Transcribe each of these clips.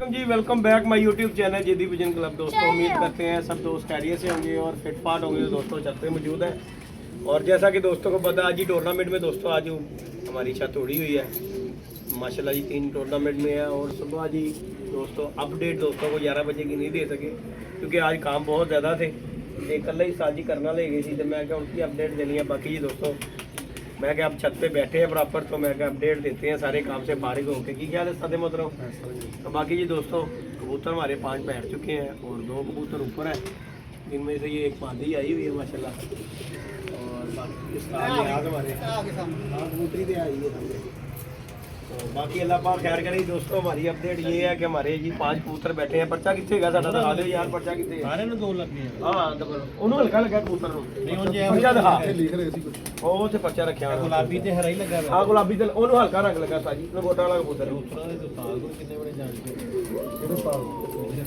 वालेकुम जी, welcome back my YouTube channel जेदी विजन क्लब। दोस्तों उम्मीद करते हैं सब दोस्त खैरियत से होंगे और फिट फाट होंगे। तो दोस्तों छत पे मौजूद है और जैसा कि दोस्तों को पता है आज ही टूर्नामेंट में दोस्तों आज हमारी छत उड़ी हुई है माशाल्लाह जी। 3 टूर्नामेंट में है और सुबह जी दोस्तों अपडेट दोस्तों को 11 बजे की नहीं दे सके क्योंकि आज काम बहुत ज़्यादा थे। कल ही साजी करना ले गई थी तो मैं क्या उनकी अपडेट देनी है। बाकी जी दोस्तों मैं क्या अब छत पे बैठे हैं बराबर तो मैं क्या अपडेट देते हैं सारे काम से फारिग होकर। की ख्याल है सादे मोहतरम। तो बाकी जी दोस्तों कबूतर हमारे 5 बैठ चुके हैं और 2 कबूतर ऊपर हैं जिनमें से ये एक मादी आई हुई है माशाल्लाह और बाकी हमारे कबूतरी पे आई है सामने। तो बाकी अल्लाह पाक खैर करे दोस्तों। हमारी अपडेट ये है कि हमारे जी 5 कबूतर बैठे हैं। पर्चा कितने का साडा दिखा दो यार, पर्चा कितने सारे ने 2 लग गए। हां ਉਹਨੂੰ ਹਲਕਾ ਲੱਗਾ ਕਬੂਤਰ ਨੂੰ ਨਹੀਂ ਉਹ ਜੇ पर्चा ਦਿਖਾ ਲਿਖ ਰਹੇ ਸੀ ਕੁਝ ਉਹ ਤੇ पर्चा ਰੱਖਿਆ ਹੋਇਆ ਗੁਲਾਬੀ ਤੇ ਹਰਾ ਹੀ ਲੱਗਾ ਹੋਇਆ। ਹਾਂ ਗੁਲਾਬੀ ਤੇ ਉਹਨੂੰ ਹਲਕਾ ਰੰਗ ਲੱਗਾ ਸਾਜੀ ਲੰਗੋਟਾ ਵਾਲਾ ਕਬੂਤਰ ਉਤਰਾ ਦੇ ਸਾਲ ਤੋਂ ਕਿੰਨੇ ਬੜੇ ਜਾਣ ਕੇ ਕਿਹੜੇ ਸਾਲ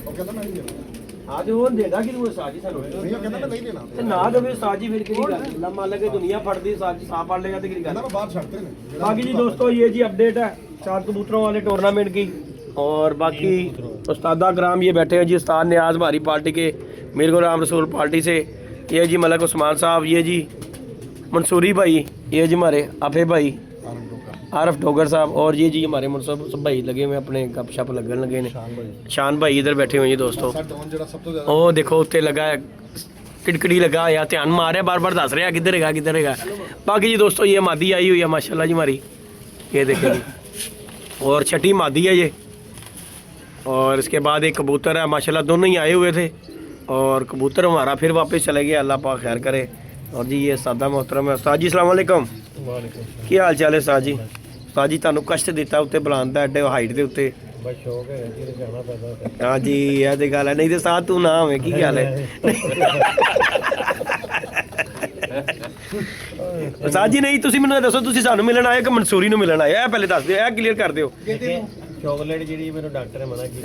ਉਹ ਕਹਿੰਦਾ ਮੈਂ ਨਹੀਂ ਦੇਣਾ। ਹਾਂ ਤੇ ਉਹ ਦੇਦਾ ਕਿ ਉਹ ਸਾਜੀ ਸਾਨੂੰ ਨਹੀਂ ਉਹ ਕਹਿੰਦਾ ਮੈਂ ਨਹੀਂ ਦੇਣਾ ਤੇ ਨਾ ਦੇਵੇ ਸਾਜੀ ਫਿਰ ਕਿਹੜੀ ਗੱਲ ਲਾ ਮੰਨ ਲਗੇ ਦੁਨੀਆ ਫੜਦੀ ਸਾਜੀ ਸਾਹ ਪੜ ਲੇਗਾ ਤੇ ਕਿਹੜੀ ਗੱਲ। ਬਾਹਰ ਛੱਡਦੇ ਨੇ। ਬਾਕੀ ਜੀ ਦੋਸਤੋ ये जी अपडेट है 4 कबूतरों वाले टूर्नामेंट की और बाकी उस्तादा ग्राम ये बैठे हैं जी। उस्ताद न्याज हमारी पार्टी के मीर गुलाम रसूल पार्टी से ये जी मलक उस्मान साहब, ये जी मंसूरी भाई, ये जी हमारे आफे भाई आरफ डोगर साहब और ये जी हमारे मुनसब भाई लगे हुए अपने गप शप लगन लगे ने। शान भाई इधर बैठे हुए हैं दोस्तों। ओ देखो उत्ते लगा है टिड़कड़ी लगा या ध्यान मारे बार बार दस रहा किधर है किधर है। बाकी जी दोस्तों ये मादी आई हुई है माशाल्लाह जी हमारी, ये देखें जी और छठी मादी है ये। और इसके बाद एक कबूतर है माशाल्लाह, दोनों ही आए हुए थे और कबूतर हमारा फिर वापस चले गया। अल्लाह पाक खैर करे। और जी ये सादा मोहतरम है उस्ताद जी। अस्सलाम वालेकुम। की हाल चाल है उस्ताद जी? उस्ताद जी तुहानू कष्ट दिता उत्ते बुलान दा एडे हाइट दे उत्ते? बस शौक है जी जाना पैदा। हां जी ये ते गल है, नहीं ते साथ तू ना होवे की गल है। उस्ताद जी नहीं तुसी मैनू दसो तुसी सानू मिलन आए कि मंसूरी नू मिलन आए? पहले दस दिओ, ए क्लियर कर दिओ। चॉकलेट जी मेरे डॉक्टर ने मना की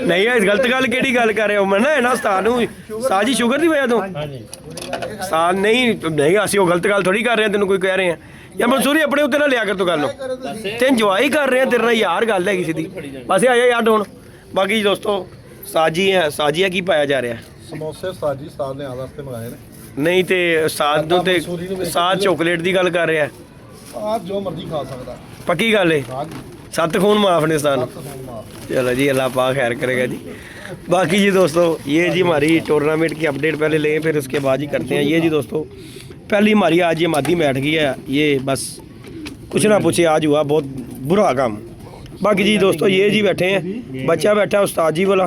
नहीं है गलत गल केड़ी गल कर रहे हो? मैं ना उस्ताद नू उस्ताद जी शुगर दी वजह तो उस्ताद नहीं असी वो गलत गल थोड़ी कर रहे हैं, तेन कोई कह रहे हैं या मंसूरी अपने उत्ते ना लिया कर। तो गल तेन जवाई कर रहे हैं तेरे यार गल है किसी दी बस आया यार डोन। बाकी दोस्तों साजी है साजिया की पाया जा रहा है समोसे साजी उस्ताद ने आदत मंगाए ने नहीं तो उस्ताद तो साथ चॉकलेट की गल कर रहा है। आज जो मर्जी खा सकता पक्की गल है 7 खून माफ ने उस्ताद। चलो जी अल्लाह पाक खैर करेगा जी। बाकी जी दोस्तों ये जी हमारी टूर्नामेंट की अपडेट पहले लें फिर उसके बाद ही करते हैं। ये जी दोस्तों पहली हमारी आज ये मादी बैठ गई है, ये बस कुछ ना पूछे आज हुआ बहुत बुरा काम। बाकी जी दोस्तों ये जी बैठे हैं, बच्चा बैठा है उस्ताद जी वाला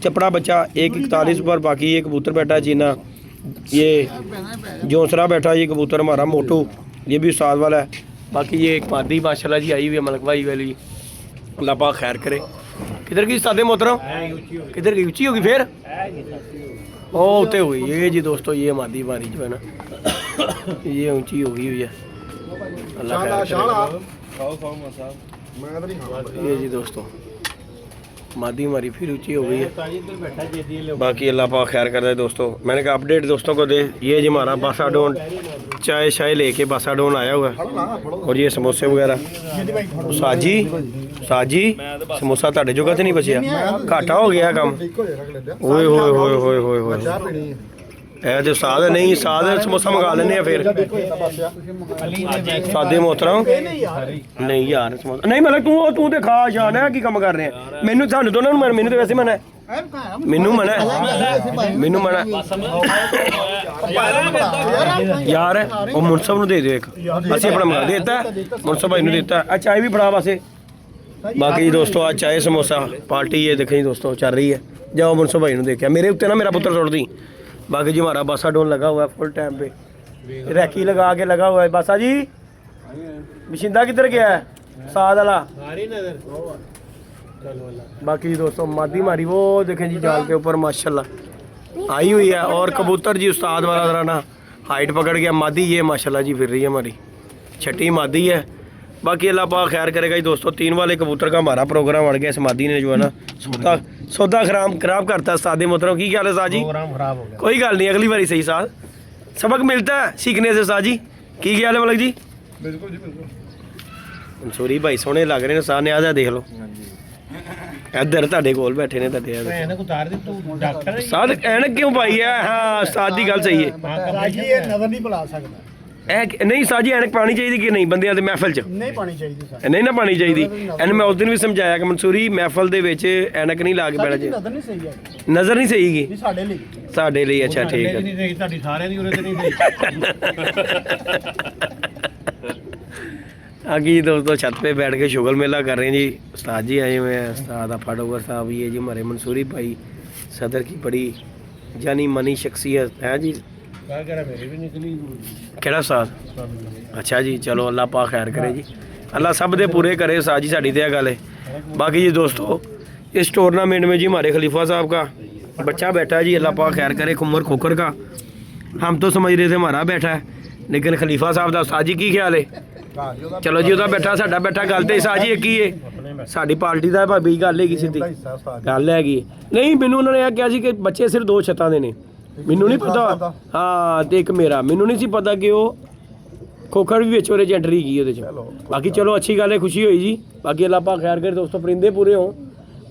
चपड़ा बच्चा 141 पर। बाकी ये कबूतर बैठा है जीना, ये जोसरा बैठा ये कबूतर हमारा मोटू, ये भी उस्ताद वाला है। बाकी ये एक मादी माशाल्लाह जी आई हुई है मलक भाई वाली, अल्लाह पाक खैर करे। किधर की उस्ताद मोहतरम? किधर की ऊँची होगी फिर ओ उते हुई। ये जी दोस्तों ये मादी हमारी जो है ना ये ऊँची हो गई हुई है, अल्लाह खैर करे। ये जी दोस्तों मादी हमारी फिर ऊँची हो गई है। बाकी अल्लाह पाक खैर कर है दोस्तों। मैंने कहा अपडेट दोस्तों को दे। ये जी हमारा बासा डोन चाय शाय लेके बासा डोन आया हुआ है और ये समोसे वगैरह। साजी साजी समोसा ਤੁਹਾਡੇ ਜੋਗਾ ਤੇ ਨਹੀਂ ਬਚਿਆ, ਘਾਟਾ ਹੋ ਗਿਆ ਕੰਮ। ਓਏ ਹੋਏ ਹੋਏ ਹੋਏ ਹੋਏ ਹੋਏ ਇਹ ਤੇ ਸਾਦ ਨਹੀਂ ਸਾਦ ਸਮੋਸਾ ਮੰਗਾ ਲੈਣੇ ਆ ਫਿਰ ਸਾਦੇ मोहतरम। नहीं यार समोसा नहीं मतलब तू ते खा जान है की काम कर रहे हैं? मैनू ਸਾਨੂੰ ਦੋਨਾਂ ਨੂੰ ਮੈਨੂੰ ਤੇ ਵੈਸੇ ਮਨਾ ਮੈਨੂੰ ਮਨਾ ਮੈਨੂੰ ਮਨਾ यार वो मुनसब ਨੂੰ ਦੇ ਦਿਓ ਇੱਕ, ਅਸੀਂ ਆਪਣਾ ਮੰਗਾ ਦੇਤਾ मुनसब भाई ਨੂੰ ਦਿੱਤਾ। ਆ ਚਾय भी फड़ा वासे। बाकी दोस्तों आज चाय समोसा पार्टी ये देखें दोस्तों चल रही है। जाओ मुनसब भाई ने देखा मेरे उत्ते ना मेरा पुत्र छोड़ दी। बाकी जी हमारा बासा डोन लगा हुआ है फुल टाइम पे, रैकी लगा के लगा हुआ है। बासा जी बशिंदा किधर गया है साद वाला? बाकी दोस्तों मादी हमारी वो देखें जी जाल के ऊपर माशाल्लाह आई हुई है और कबूतर जी उस्ताद वाला जरा ना हाइट पकड़ गया। मादी ये माशाल्लाह जी फिर रही है हमारी छठी मादी है। बाकी अल्लाह पाक खैर करेगा जी दोस्तों। 3 वाले कबूतर का हमारा प्रोग्राम अड़ गया। इस मादी ने जो है ना सौदा खराब करता है सादे मोहतरम। की ख्याल है साजी? कोई गल नहीं अगली बारी सही साथ सबक मिलता है सीखने से साजी। की ख्याल है मलक जी? बिल्कुल जी बिल्कुल। ਮਨਸੂਰੀ ਭਾਈ ਸੋਹਣੇ ਲੱਗ ਰਹੇ ਨੇ, ਸਾਹ ਨਿਆਜ਼ ਆ ਦੇਖ ਲਓ। ਇੱਧਰ ਤੁਹਾਡੇ ਕੋਲ ਬੈਠੇ ਨੇ ਤੁਹਾਡੇ ਐਨਕ ਉਤਾਰ ਦੇ, ਤੂੰ ਡਾਕਟਰ ਹੈ। ਸਾਧ ਐਨਕ ਕਿਉਂ ਪਾਈ ਹੈ? ਹਾਂ ਉਸਤਾਦ ਦੀ ਗੱਲ ਸਹੀ ਹੈ। ਰਾਜੀ ਇਹ ਨਜ਼ਰ ਨਹੀਂ ਬੁਲਾ ਸਕਦਾ। ਇਹ ਨਹੀਂ ਸਾਜੀ ਐਨਕ ਪਾਣੀ ਚਾਹੀਦੀ ਕਿ ਨਹੀਂ ਬੰਦਿਆਂ ਦੇ ਮਹਿਫਲ 'ਚ? ਨਹੀਂ ਪਾਣੀ ਚਾਹੀਦੀ ਸਰ। ਨਹੀਂ ਨਾ ਪਾਣੀ ਚਾਹੀਦੀ। ਇਹਨੂੰ ਮੈਂ ਉਸ ਦਿਨ ਵੀ ਸਮਝਾਇਆ ਕਿ ਮਨਸੂਰੀ ਮਹਿਫਲ ਦੇ ਵਿੱਚ ਐਨਕ ਨਹੀਂ ਲਾ ਕੇ ਬੈਠਾ ਚਾਹੀਦਾ। ਨਜ਼ਰ ਨਹੀਂ ਸਹੀ ਹੈ, ਨਜ਼ਰ ਨਹੀਂ ਸਹੀਗੀ ਨਹੀਂ ਸਾਡੇ ਲਈ। ਸਾਡੇ ਲਈ। ਅੱਛਾ ਠੀਕ ਹੈ। ਨਹੀਂ ਸਹੀ, ਤੁਹਾਡੀ ਸਾਰਿਆਂ ਦੀ ਉਰੇ ਤੇ ਨਹੀਂ ਸਹੀ। आगे जी दोस्तों छत पे बैठ के शुगर मेला कर रहे हैं जी। उस्ताद जी आए हुए हैं, उस्ताद फाटोगर साहब, ये जी हमारे मंसूरी भाई सदर की बड़ी जानी मानी शख्सियत है जी। केड़ा उस्ताद? अच्छा जी चलो अल्लाह पाक खैर करे जी, अल्लाह सब दे पूरे करे। उस्ताद जी साड़ी तो गल है। बाकी जी दोस्तों इस टूर्नामेंट में जी हमारे खलीफा साहब का बच्चा बैठा है जी, अल्लाह पाक खैर करे। कुमर खोकर का हम तो समझ रहे थे हमारा बैठा है, लेकिन खलीफा साहब का उस्ताद जी की ख्याल है? चलो जी ਉਹਦਾ ਬੈਠਾ ਸਾਡਾ ਬੈਠਾ, ਗੱਲ ਤੇ ਸਾਜੀ ਇੱਕ ਹੀ ਹੈ। ਸਾਡੀ ਪਾਰਟੀ ਦਾ ਭਾਬੀ ਗੱਲ ਹੈਗੀ, ਸਿੱਧੀ ਗੱਲ ਹੈਗੀ। ਨਹੀਂ ਮੈਨੂੰ ਉਹਨਾਂ ਨੇ ਇਹ ਕਿਹਾ ਸੀ ਕਿ ਬੱਚੇ ਸਿਰਫ 2 ਛੱਤਾਂ ਦੇ ਨੇ, ਮੈਨੂੰ ਨਹੀਂ ਪਤਾ। ਹਾਂ ਤੇ ਇੱਕ ਮੇਰਾ, ਮੈਨੂੰ ਨਹੀਂ ਸੀ ਪਤਾ ਕਿ ਉਹ ਖੋਖਰ ਵੀ ਵਿੱਚ ਉਹਦੇ 'ਚ ਐਂਟਰੀ ਕੀ ਉਹਦੇ 'ਚ। ਬਾਕੀ ਚਲੋ ਅੱਛੀ ਗੱਲ ਹੈ, ਖੁਸ਼ੀ ਹੋਈ ਜੀ। ਬਾਕੀ ਅੱਲਾਹ ਪਾਕ ਖੈਰ करे दोस्तों, परिंदे पूरे हों।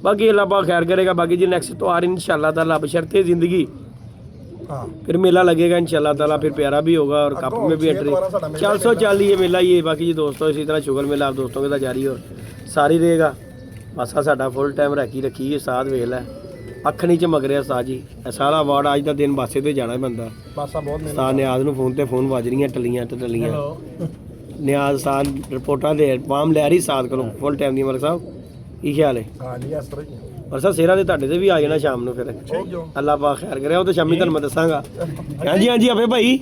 बाकी अल्लाह पाक खैर करेगा। बाकी जी नेक्स्ट त्योहार इंशाल्लाह ताला बशर्ते ज़िंदगी फिर मेला लगेगा इंशाल्लाह ताला, फिर प्यारा भी होगा और कप में भी एंट्री 440 ये मेला ही है। बाकी जी दोस्तों इसी तरह शुगर मेला आप दोस्तों के साथ जारी और सारी रहेगा। बसा साडा फुल टाइम रखी है साथ वेख लै, अख नहीं चमक रहा साथ जी। सारा अवार्ड अज का दिन बासे ते जाना बंदा। साथ नियाज नूं फोन ते फोन वज रही टलियां ते टलियां। नियाज साथ रिपोर्टां दे पाम लै रही साथ करो फुल टाइम दी। मलिक साहब की ख्याल है? और सर सेरा ਦੇ ਤੁਹਾਡੇ ਤੇ ਵੀ ਆ ਜਾਣਾ ਸ਼ਾਮ ਨੂੰ। ਫਿਰ ਅੱਲਾਹ ਪਾਕ ਖੈਰ ਕਰੇ, ਉਹ ਤਾਂ ਸ਼ਾਮੀ ਤੁਹਾਨੂੰ ਮੈਂ ਦੱਸਾਂਗਾ। ਹਾਂਜੀ ਹਾਂਜੀ ਆਪੇ ਭਾਈ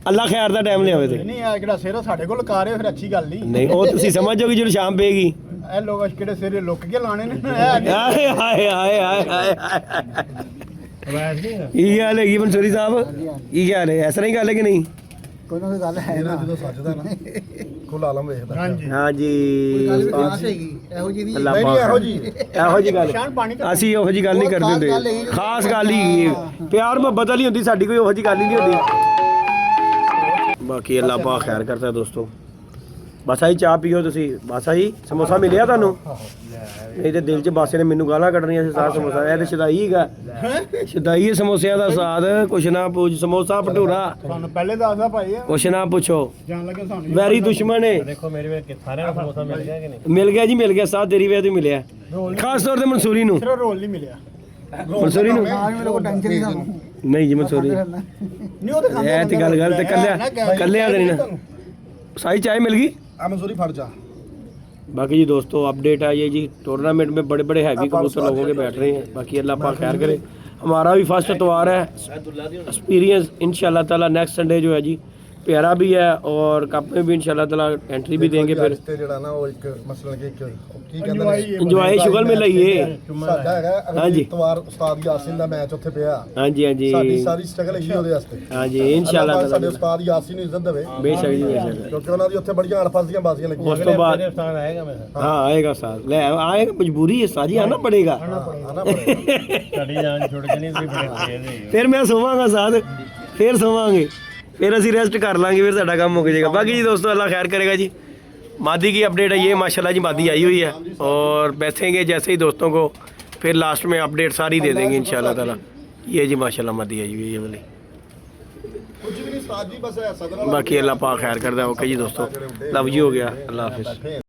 ਅੱਲਾਹ ਖੈਰ ਦਾ ਟਾਈਮ ਲਿਆਵੇ ਤੇ ਨਹੀਂ ਆ ਕਿਹੜਾ ਸੇਰਾ ਸਾਡੇ ਕੋਲ ਲਗਾ ਰਹੇ, ਫਿਰ ਅੱਛੀ ਗੱਲ ਨਹੀਂ। ਨਹੀਂ ਉਹ ਤੁਸੀਂ ਸਮਝ ਜਾਓਗੇ ਜਦੋਂ ਸ਼ਾਮ ਪਏਗੀ। ਇਹ ਲੋਕ ਕਿਹੜੇ ਸੇਰੇ ਲੁੱਕ ਕੇ ਲਾਣੇ ਨੇ। ਹਾਏ ਹਾਏ ਹਾਏ ਹਾਏ ਹਾਏ ਕੀ ਹਾਲ ਹੈਗੀ ਮਨਸੂਰੀ ਸਾਹਿਬ? ਕੀ ਹਾਲ ਹੈ? ਇਸ ਤਰ੍ਹਾਂ ਹੀ ਗੱਲ ਹੈ ਕਿ ਨਹੀਂ? ਕੋਈ ਨਾ ਕੋਈ ਗੱਲ ਹੈ ਨਾ, ਜਦੋਂ ਸੱਜਦਾ ਨਾ ਖੁੱਲ ਆਲਮ ਵੇਖਦਾ। ਹਾਂਜੀ ਹਾਂਜੀ ਇਹੋ ਜੀ ਅੱਲਾਹ ਪਾਕ ਇਹੋ ਜੀ ਗੱਲ ਅਸੀਂ ਇਹੋ ਜੀ ਗੱਲ ਨਹੀਂ ਕਰਦੇ ਹੁੰਦੇ। ਖਾਸ ਗੱਲ ਹੀ ਪਿਆਰ ਮੁਹੱਬਤ ਵਾਲੀ ਹੁੰਦੀ ਸਾਡੀ, ਕੋਈ ਇਹੋ ਜੀ ਗੱਲ ਹੀ ਨਹੀਂ ਹੁੰਦੀ। ਬਾਕੀ ਅੱਲਾਹ ਪਾਕ ਖੈਰ ਕਰਦਾ ਦੋਸਤੋ। ਬਸ ਆਹੀ ਚਾਹ ਪੀਓ ਤੁਸੀਂ। ਬਸ ਆਹੀ ਸਮੋਸਾ ਮਿਲਿਆ ਤੁਹਾਨੂੰ? ਨਹੀਂ ਤੇ ਦਿਲ 'ਚ ਬਾਸੇ ਨੇ ਮੈਨੂੰ ਗਾਲਾਂ ਕੱਢਣੀਆਂ ਸੀ। ਸਾਹ ਸਮੋਸਾ ਇਹ ਤੇ ਸ਼ਦਾਈ ਹੈਗਾ, ਸ਼ਦਾਈ ਹੈ ਸਮੋਸਿਆਂ ਦਾ ਸਾਦ। ਕੁਛ ਨਾ ਪੁੱਛ, ਸਮੋਸਾ ਭਟੂਰਾ ਤੁਹਾਨੂੰ ਪਹਿਲੇ ਦੱਸਦਾ ਭਾਈ, ਕੁਛ ਨਾ ਪੁੱਛੋ। ਜਾਣ ਲੱਗੇ ਸਾਨੂੰ ਵੈਰੀ ਦੁਸ਼ਮਣ ਹੈ। ਦੇਖੋ ਮੇਰੇ ਵੇ ਸਾਰਿਆਂ ਨੂੰ ਸਮੋਸਾ ਮਿਲ ਗਿਆ ਕਿ ਨਹੀਂ? ਮਿਲ ਗਿਆ ਜੀ ਮਿਲ ਗਿਆ, ਸਾਹ ਤੇਰੀ ਵੇ ਤੇ ਮਿਲਿਆ। ਖਾਸ ਤੌਰ ਤੇ ਮਨਸੂਰੀ ਨੂੰ। ਸਿਰਫ ਰੋਲ ਨਹੀਂ ਮਿਲਿਆ ਮਨਸੂਰੀ ਨੂੰ ਮੇਰੇ ਕੋਲ ਟੈਨਸ਼ਨ ਨਹੀਂ ਸਾਨੂੰ। ਨਹੀਂ ਜੀ ਮਨਸੂਰੀ ਨਹੀਂ ਉਹ ਤਾਂ ਇਹ ਤੇ ਗੱਲ ਤੇ ਕੱਲਿਆ ਤੇ ਨਹੀਂ ਨਾ। ਸਾਈ ਚਾय मिल गई? मसूरी फट जा। बाकी जी दोस्तों अपडेट आई है जी, टूर्नामेंट में बड़े बड़े हैवी कबूतर लोगों के बैठ रहे हैं। बाकी अल्लाह पाक खैर करे। हमारा भी फर्स्ट इतवार है, एक्सपीरियंस इंशाल्लाह ताला नेक्स्ट संडे जो है जी प्यारा भी है और कप में भी इंशाल्लाह ताला एंट्री भी देंगे। फिर ਜਿਹੜਾ ਨਾ ਉਹ ਇੱਕ ਮਸਲਨ ਕਿ ਕੀ ਕਹਿੰਦੇ ਨੇ इंजॉय शुगर में लइए। ਸਾਡਾ ਹੈਗਾ ਹਾਂਜੀ। ਅਗਲੀ ਇਤਵਾਰ ਉਸਤਾਦ ਯਾਸੀਨ ਦਾ ਮੈਚ ਉੱਥੇ ਪਿਆ। ਹਾਂਜੀ ਹਾਂਜੀ ਸਾਡੀ ਸਾਰੀ ਸਟਰਗਲ ਇਹੀ ਉਹਦੇ ਵਾਸਤੇ। ਹਾਂਜੀ इंशाल्लाह ਸਾਡੇ ताला ਉਸਤਾਦ ਯਾਸੀਨ ਨੂੰ ਇੱਜ਼ਤ ਦੇਵੇ बेशक जी बेशक। ਕਿਉਂਕਿ ਉਹਨਾਂ ਦੀ ਉੱਥੇ ਬੜੀਆਂ ਅਣਫਸ ਦੀਆਂ ਬਾਜ਼ੀਆਂ ਲੱਗੀਆਂ। उस तो बाद ਆਏਗਾ ਮੈਂ हाँ आएगा साथ ले आएगा, मजबूरी है साजी, आना पड़ेगा। ਆਣਾ ਪੜੇਗਾ। ਸਾਡੀ ਜਾਨ ਛੁੱਟ ਜਣੀ ਤੁਸੀਂ ਫੜੇ ਫਿਰ ਮੈਂ ਸੋਵਾਂਗਾ ਸਾਥ, ਫਿਰ ਸੋਵਾਂਗੇ, फिर ਅਸੀਂ रेस्ट कर लांगे, फिर साडा काम मुक जाएगा। बाकी जी दोस्तों अल्लाह खैर करेगा जी। मादी की अपडेट है ये माशाल्लाह जी, मादी आई हुई है और बैठेंगे जैसे ही दोस्तों को, फिर लास्ट में अपडेट सारी दे देंगे इंशाल्लाह ताला। ये जी माशाल्लाह मादी आई हुई है ये वाली। ਕੁਝ ਵੀ ਨਹੀਂ ਉਸਤਾਦ ਜੀ, ਬਸ ਸਦਰ बाकी अल्लाह पाक खैर करता है। ओके जी दोस्तों, लव जी हो गया, अल्लाह हाफिज़।